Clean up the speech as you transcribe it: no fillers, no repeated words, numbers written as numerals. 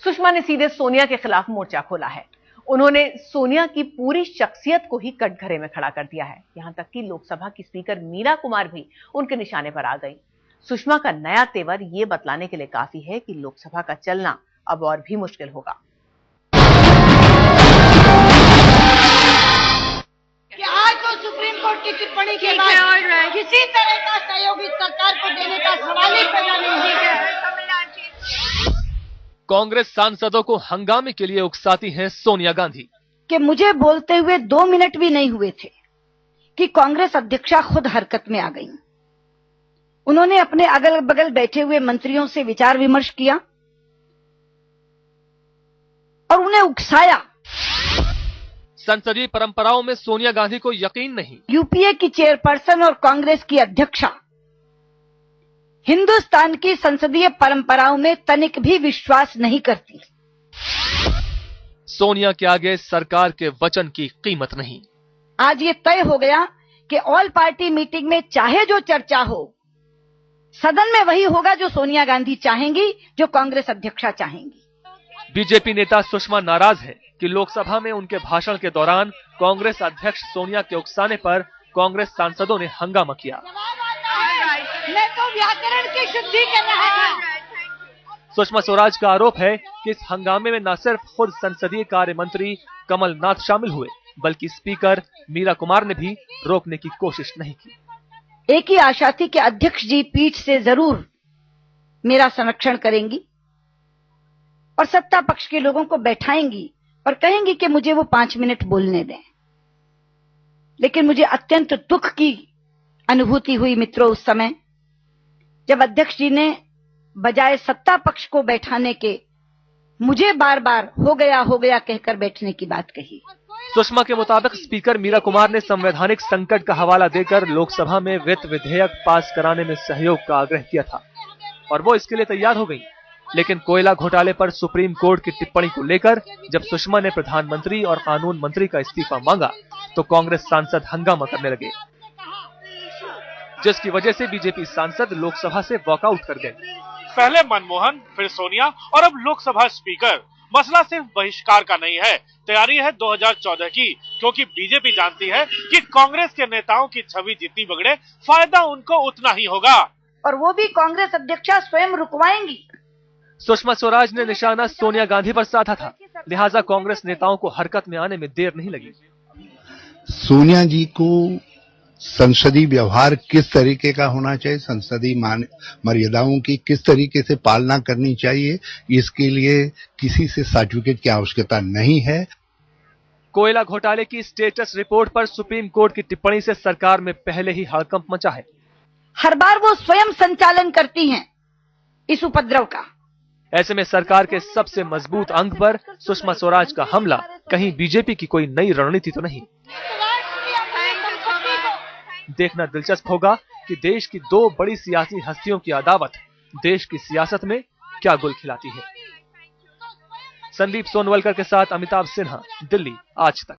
सुषमा ने सीधे सोनिया के खिलाफ मोर्चा खोला है। उन्होंने सोनिया की पूरी शख्सियत को ही कटघरे में खड़ा कर दिया है। यहां तक कि लोकसभा की स्पीकर मीरा कुमार भी उनके निशाने पर आ गई। सुषमा का नया तेवर यह बतलाने के लिए काफी है कि लोकसभा का चलना अब और भी मुश्किल होगा। कि आज तो सुप्रीम कोर्ट की टिप्पणी के बाद किसी तरह का सहयोग इस सरकार को देने का सवाल ही पैदा नहीं है। कांग्रेस सांसदों को हंगामे के लिए उकसाती हैं सोनिया गांधी कि मुझे बोलते हुए 2 मिनट भी नहीं हुए थे कि कांग्रेस अध्यक्षा खुद हरकत में आ गई। उन्होंने अपने अगल बगल बैठे हुए मंत्रियों से विचार विमर्श किया और उन्हें उकसाया। संसदीय परंपराओं में सोनिया गांधी को यकीन नहीं। यूपीए की चेयरपर्सन और कांग्रेस की अध्यक्षा हिंदुस्तान की संसदीय परंपराओं में तनिक भी विश्वास नहीं करती। सोनिया के आगे सरकार के वचन की कीमत नहीं। आज ये तय हो गया कि ऑल पार्टी मीटिंग में चाहे जो चर्चा हो, सदन में वही होगा जो सोनिया गांधी चाहेंगी, जो कांग्रेस अध्यक्षा चाहेंगी। बीजेपी नेता सुषमा नाराज है कि लोकसभा में उनके भाषण के दौरान कांग्रेस अध्यक्ष सोनिया के उकसाने पर कांग्रेस सांसदों ने हंगामा किया। मैं तो व्याकरण की शुद्धि कर रहा था। सुषमा स्वराज का आरोप है कि इस हंगामे में न सिर्फ खुद संसदीय कार्य मंत्री कमलनाथ शामिल हुए, बल्कि स्पीकर मीरा कुमार ने भी रोकने की कोशिश नहीं की। एक ही आशा थी कि अध्यक्ष जी पीठ से जरूर मेरा संरक्षण करेंगी और सत्ता पक्ष के लोगों को बैठाएंगी और कहेंगी कि मुझे वो 5 मिनट बोलने दें। लेकिन मुझे अत्यंत दुख की अनुभूति हुई मित्रों उस समय, जब अध्यक्ष जी ने बजाय सत्ता पक्ष को बैठाने के मुझे बार बार हो गया कहकर बैठने की बात कही। सुषमा के मुताबिक स्पीकर मीरा कुमार ने संवैधानिक संकट का हवाला देकर लोकसभा में वित्त विधेयक पास कराने में सहयोग का आग्रह किया था और वो इसके लिए तैयार हो गई। लेकिन कोयला घोटाले पर सुप्रीम कोर्ट की टिप्पणी को लेकर जब सुषमा ने प्रधानमंत्री और कानून मंत्री का इस्तीफा मांगा तो कांग्रेस सांसद हंगामा करने लगे, जिसकी वजह से बीजेपी सांसद लोकसभा से वॉकआउट कर गए। पहले मनमोहन, फिर सोनिया और अब लोकसभा स्पीकर। मसला सिर्फ बहिष्कार का नहीं है, तैयारी है 2014 की, क्योंकि बीजेपी जानती है कि कांग्रेस के नेताओं की छवि जितनी बिगड़े, फायदा उनको उतना ही होगा और वो भी कांग्रेस अध्यक्षा स्वयं रुकवाएंगी। सुषमा स्वराज ने निशाना सोनिया गांधी पर साधा था, लिहाजा कांग्रेस नेताओं को हरकत में आने में देर नहीं लगी। सोनिया जी को संसदीय व्यवहार किस तरीके का होना चाहिए, संसदीय मर्यादाओं की किस तरीके से पालना करनी चाहिए, इसके लिए किसी से सर्टिफिकेट की आवश्यकता नहीं है। कोयला घोटाले की स्टेटस रिपोर्ट पर सुप्रीम कोर्ट की टिप्पणी से सरकार में पहले ही हड़कंप मचा है। हर बार वो स्वयं संचालन करती हैं इस उपद्रव का। ऐसे में सरकार के सबसे मजबूत अंग पर सुषमा स्वराज का हमला कहीं बीजेपी की कोई नई रणनीति तो नहीं। देखना दिलचस्प होगा कि देश की 2 बड़ी सियासी हस्तियों की अदावत देश की सियासत में क्या गुल खिलाती है। संदीप सोनवलकर के साथ अमिताभ सिन्हा, दिल्ली, आज तक।